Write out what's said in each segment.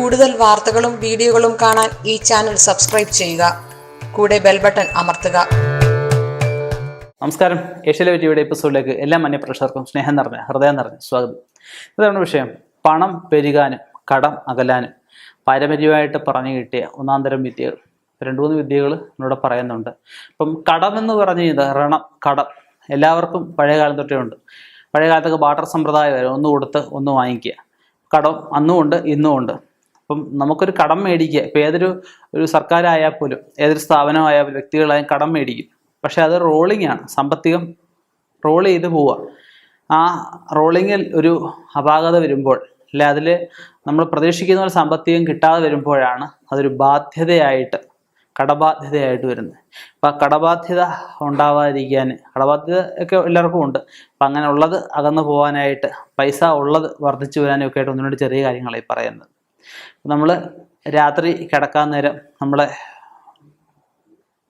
കൂടുതൽ വാർത്തകളും വീഡിയോകളും കാണാൻ ഈ ചാനൽ സബ്സ്ക്രൈബ് ചെയ്യുക. കൂടെ ബെൽ ബട്ടൺ അമർത്തുക. നമസ്കാരം. ഏഷ്യാനെറ്റ് ടിവിയുടെ എപ്പിസോഡിലേക്ക് എല്ലാ മാന്യപ്രേക്ഷകർക്കും ഹൃദയം നിറഞ്ഞ സ്വാഗതം. ഇതാണ് വിഷയം. പണം പെരുകാനും കടം അകലാനും പാരമ്പര്യമായിട്ട് പറഞ്ഞു കിട്ടിയ ഒന്നാം തരം വിദ്യകൾ. 2-3 വിദ്യകൾ എന്നോട് പറയുന്നുണ്ട്. അപ്പം കടം എന്ന് പറഞ്ഞു കഴിഞ്ഞാൽ ഋണം, കടം എല്ലാവർക്കും പഴയ കാലം തൊട്ടേ ഉണ്ട്. പഴയ കാലത്തൊക്കെ ബാർട്ടർ സമ്പ്രദായം വരെ ഒന്ന് കൊടുത്ത് ഒന്ന് വാങ്ങിക്കുക. കടം അന്നും ഉണ്ട് ഇന്നും ഉണ്ട്. അപ്പം നമുക്കൊരു കടം മേടിക്കുക. ഇപ്പം ഏതൊരു സർക്കാരായാൽ പോലും ഏതൊരു സ്ഥാപനമായാൽ പോലും വ്യക്തികളായും കടം മേടിക്കും. പക്ഷെ അത് റോളിംഗ് ആണ്. സാമ്പത്തികം റോൾ ചെയ്ത് പോവുക. ആ റോളിങ്ങിൽ ഒരു അപാകത വരുമ്പോൾ അല്ലെ അതിൽ നമ്മൾ പ്രതീക്ഷിക്കുന്ന ഒരു സാമ്പത്തികം കിട്ടാതെ വരുമ്പോഴാണ് അതൊരു ബാധ്യതയായിട്ട് കടബാധ്യതയായിട്ട് വരുന്നത്. അപ്പം ആ കടബാധ്യത ഉണ്ടാവാതിരിക്കാൻ, കടബാധ്യത ഒക്കെ എല്ലാവർക്കും ഉണ്ട്. അപ്പം അങ്ങനെ ഉള്ളത് അകന്നു പോകാനായിട്ട്, പൈസ ഉള്ളത് വർദ്ധിച്ചു വരാനും ഒക്കെ ആയിട്ട് 1-2 ചെറിയ കാര്യങ്ങളായി പറയുന്നത്. നമ്മൾ രാത്രി കിടക്കാൻ നേരം നമ്മളെ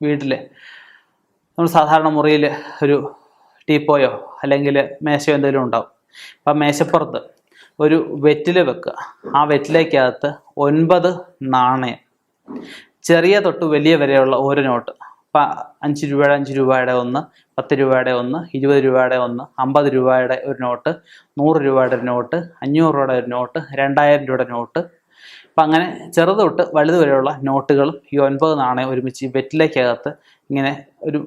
വീട്ടിൽ നമ്മൾ സാധാരണ മുറിയിൽ ഒരു ടീപ്പോയോ അല്ലെങ്കിൽ മേശയോ എന്തെങ്കിലും ഉണ്ടാവും. അപ്പം മേശപ്പുറത്ത് ഒരു വെറ്റില വെക്കുക. ആ വെറ്റിലേക്കകത്ത് 9 നാണയം, ചെറിയ തൊട്ട് വലിയ വരെയുള്ള ഓരോ നോട്ട്. ഇപ്പം 5 രൂപയുടെ 5 രൂപയുടെ ഒന്ന്, 10 രൂപയുടെ ഒന്ന്, 20 രൂപയുടെ ഒന്ന്, 50 രൂപയുടെ ഒരു നോട്ട്, 100 രൂപയുടെ ഒരു നോട്ട്, 500 രൂപയുടെ ഒരു നോട്ട്, 2000 രൂപയുടെ നോട്ട്. അപ്പം അങ്ങനെ ചെറുത് തൊട്ട് വലുത് വരെയുള്ള നോട്ടുകളും ഈ 9 നാണയം ഒരുമിച്ച് വെറ്റിലേക്കകത്ത് ഇങ്ങനെ ഒരു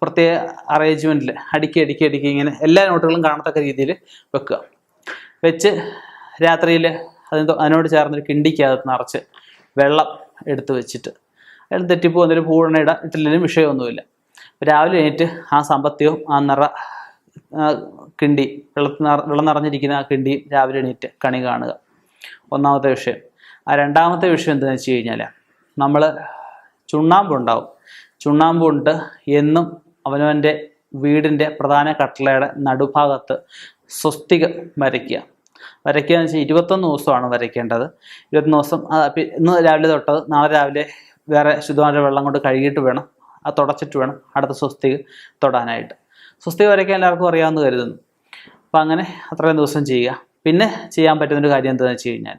പ്രത്യേക അറേഞ്ച്മെൻറ്റിൽ അടുക്കി ഇങ്ങനെ എല്ലാ നോട്ടുകളും കാണത്തക്ക രീതിയിൽ വെക്കുക. വെച്ച് രാത്രിയിൽ അതിനോട് ചേർന്നൊരു കിണ്ടിക്കകത്ത് നിറച്ച് വെള്ളം എടുത്ത് വെച്ചിട്ട് അതിൽ തെറ്റിപ്പോ എന്തെങ്കിലും പൂവെണ്ണ ഇട്ടില്ലെങ്കിലും വിഷയമൊന്നുമില്ല. രാവിലെ എണീറ്റ് ആ സാമ്പത്തികവും ആ കിണ്ടി വെള്ളം നിറഞ്ഞിരിക്കുന്ന ആ കിണ്ടിയും രാവിലെ എണീറ്റ് കണി കാണുക. ഒന്നാമത്തെ വിഷയം. രണ്ടാമത്തെ വിഷയം എന്താണെന്ന് വെച്ച് കഴിഞ്ഞാൽ നമ്മൾ ചുണ്ണാമ്പുണ്ടാവും. ചുണ്ണാമ്പുണ്ട് എന്നും അവനവൻ്റെ വീടിൻ്റെ പ്രധാന കട്ടളയുടെ നടുഭാഗത്ത് സ്വസ്തികം വരയ്ക്കുക എന്ന് വെച്ചാൽ 21 ദിവസമാണ് വരയ്ക്കേണ്ടത്. 21 ദിവസം ഇന്ന് രാവിലെ തൊട്ടത് നാളെ രാവിലെ വേറെ ശുദ്ധമായ വെള്ളം കൊണ്ട് കഴുകിയിട്ട് വേണം, അത് തുടച്ചിട്ട് വേണം അടുത്ത സ്വസ്തിക തൊടാനായിട്ട്. സ്വസ്തിക വരയ്ക്കാൻ എല്ലാവർക്കും അറിയാമെന്ന് കരുതുന്നു. അപ്പം അങ്ങനെ അത്രയും ദിവസം ചെയ്യുക. പിന്നെ ചെയ്യാൻ പറ്റുന്നൊരു കാര്യം എന്താണെന്ന് വെച്ച് കഴിഞ്ഞാൽ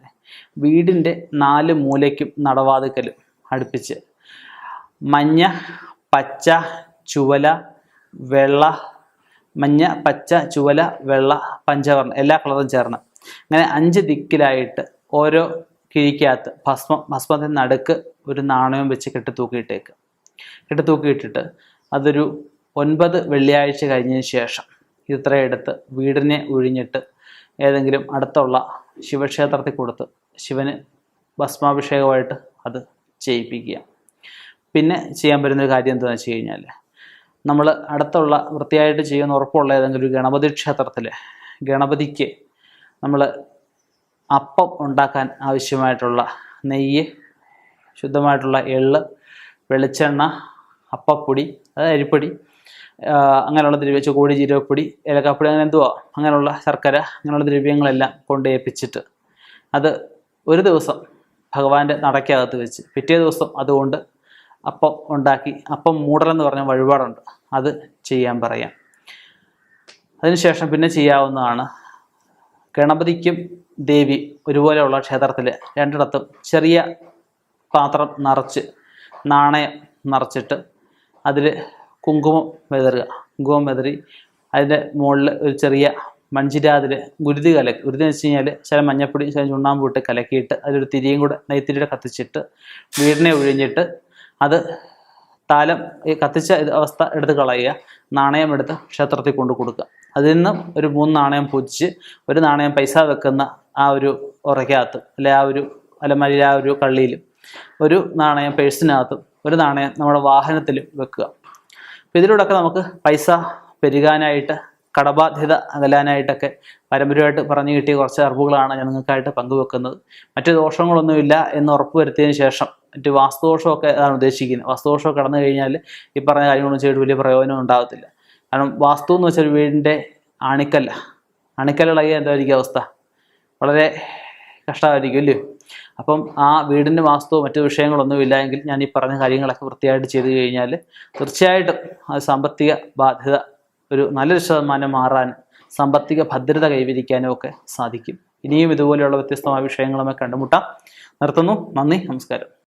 വീടിൻ്റെ 4 മൂലയ്ക്കും നടവാതിക്കലും അടുപ്പിച്ച് മഞ്ഞ, പച്ച, ചുവല, വെള്ള, മഞ്ഞ, പച്ച, ചുവല, വെള്ള, പഞ്ചവർണ്ണം എല്ലാ കളറും ചേർന്ന് അങ്ങനെ 5 ദിക്കിലായിട്ട് ഓരോ കിഴിക്കകത്ത് ഭസ്മത്തിൻ്റെ നടുക്ക് ഒരു നാണയം വെച്ച് കെട്ടിത്തൂക്കിയിട്ടിട്ട് അതൊരു 9 വെള്ളിയാഴ്ച കഴിഞ്ഞതിന് ശേഷം ഇത്രയും എടുത്ത് വീടിനെ ഒഴിഞ്ഞിട്ട് ഏതെങ്കിലും അടുത്തുള്ള ശിവക്ഷേത്രത്തിൽ കൊടുത്ത് ശിവന് ഭസ്മാഭിഷേകമായിട്ട് അത് ചെയ്യിപ്പിക്കുക. പിന്നെ ചെയ്യാൻ പറ്റുന്നൊരു കാര്യം എന്താണെന്ന് വെച്ച് കഴിഞ്ഞാൽ നമ്മൾ അടുത്തുള്ള വൃത്തിയായിട്ട് ചെയ്യുന്ന ഉറപ്പുള്ള ഏതെങ്കിലും ഒരു ഗണപതി ക്ഷേത്രത്തിൽ ഗണപതിക്ക് നമ്മൾ അപ്പം ഉണ്ടാക്കാൻ ആവശ്യമായിട്ടുള്ള നെയ്യ്, ശുദ്ധമായിട്ടുള്ള എള്ള്, വെളിച്ചെണ്ണ, അപ്പപ്പൊടി, അതായത് അരിപ്പൊടി, അങ്ങനെയുള്ള ദ്രവ്യം, കോഴി ജീരകപ്പൊടി, ഏലക്കാപ്പൊടി, അങ്ങനെ എന്തുവാ അങ്ങനെയുള്ള ശർക്കര, അങ്ങനെയുള്ള ദ്രവ്യങ്ങളെല്ലാം കൊണ്ട് ഏൽപ്പിച്ചിട്ട് അത് ഒരു ദിവസം ഭഗവാന്റെ നടയ്ക്കകത്ത് വെച്ച് പിറ്റേ ദിവസം അതുകൊണ്ട് അപ്പം ഉണ്ടാക്കി, അപ്പം മൂടലെന്ന് പറഞ്ഞ വഴിപാടുണ്ട്, അത് ചെയ്യാൻ പറയാം. അതിനുശേഷം പിന്നെ ചെയ്യാവുന്നതാണ് ഗണപതിക്കും ദേവി ഒരുപോലെയുള്ള ക്ഷേത്രത്തിൽ 2ഇടത്തും ചെറിയ പാത്രം നിറച്ച് നാണയം നിറച്ചിട്ട് അതിൽ കുങ്കുമം വെതറി അതിൻ്റെ മുകളിൽ ഒരു ചെറിയ മൺചിരാതിൽ ഗുരുതി എന്ന് വെച്ച് കഴിഞ്ഞാൽ ചില മഞ്ഞപ്പൊടി ചില ചുണ്ണാമ്പ് ഇട്ട് കലക്കിയിട്ട് അതിലൊരു തിരിയും കൂടെ നെയ്ത്തിരിയുടെ കത്തിച്ചിട്ട് വീടിനെ ഒഴിഞ്ഞിട്ട് അത് താലം കത്തിച്ച അവസ്ഥ എടുത്ത് കളയുക. നാണയം എടുത്ത് ക്ഷേത്രത്തിൽ കൊണ്ട് കൊടുക്കുക. അതിൽ നിന്നും ഒരു 3 നാണയം പൂജിച്ച് ഒരു നാണയം പൈസ വെക്കുന്ന ആ ഒരു ഉറയ്ക്കകത്ത് അല്ലെ ആ ഒരു അലമാരിയിൽ ആ ഒരു കള്ളിയിലും, ഒരു നാണയം പേഴ്സിനകത്തും, ഒരു നാണയം നമ്മുടെ വാഹനത്തിലും വെക്കുക. അപ്പോൾ ഇതിലൂടെയൊക്കെ നമുക്ക് പൈസ പെരുകാനായിട്ട് കടബാധ്യത അകലാനായിട്ടൊക്കെ പാരമ്പര്യമായിട്ട് പറഞ്ഞു കിട്ടിയ കുറച്ച് അറിവുകളാണ് ഞാൻ നിങ്ങൾക്കായിട്ട് പങ്കുവെക്കുന്നത്. മറ്റു ദോഷങ്ങളൊന്നുമില്ല എന്ന് ഉറപ്പുവരുത്തിയതിന് ശേഷം മറ്റ് വാസ്തുദോഷമൊക്കെ അതാണ് ഉദ്ദേശിക്കുന്നത്. വാസ്തുദോഷമൊക്കെ കടന്നു കഴിഞ്ഞാൽ ഈ പറഞ്ഞ കാര്യങ്ങളൊന്നും ചെയ്തിട്ട് വലിയ പ്രയോജനം ഉണ്ടാകത്തില്ല. കാരണം വാസ്തു എന്ന് വെച്ചാൽ വീടിൻ്റെ അണിക്കല്ലിളകിയ എന്തായിരിക്കും അവസ്ഥ? വളരെ കഷ്ടമായിരിക്കും അല്ലയോ? അപ്പം ആ വീടിൻ്റെ വാസ്തുവോ മറ്റു വിഷയങ്ങളൊന്നും ഇല്ല എങ്കിൽ ഞാൻ ഈ പറഞ്ഞ കാര്യങ്ങളൊക്കെ വൃത്തിയായിട്ട് ചെയ്തു കഴിഞ്ഞാൽ തീർച്ചയായിട്ടും ആ സാമ്പത്തിക ബാധ്യത ഒരു നല്ലൊരു ശതമാനം മാറാൻ, സാമ്പത്തിക ഭദ്രത കൈവരിക്കാനും ഒക്കെ സാധിക്കും. ഇനിയും ഇതുപോലെയുള്ള വ്യത്യസ്തമായ വിഷയങ്ങളുമായി കണ്ടുമുട്ടാം. നിർത്തുന്നു. നന്ദി, നമസ്കാരം.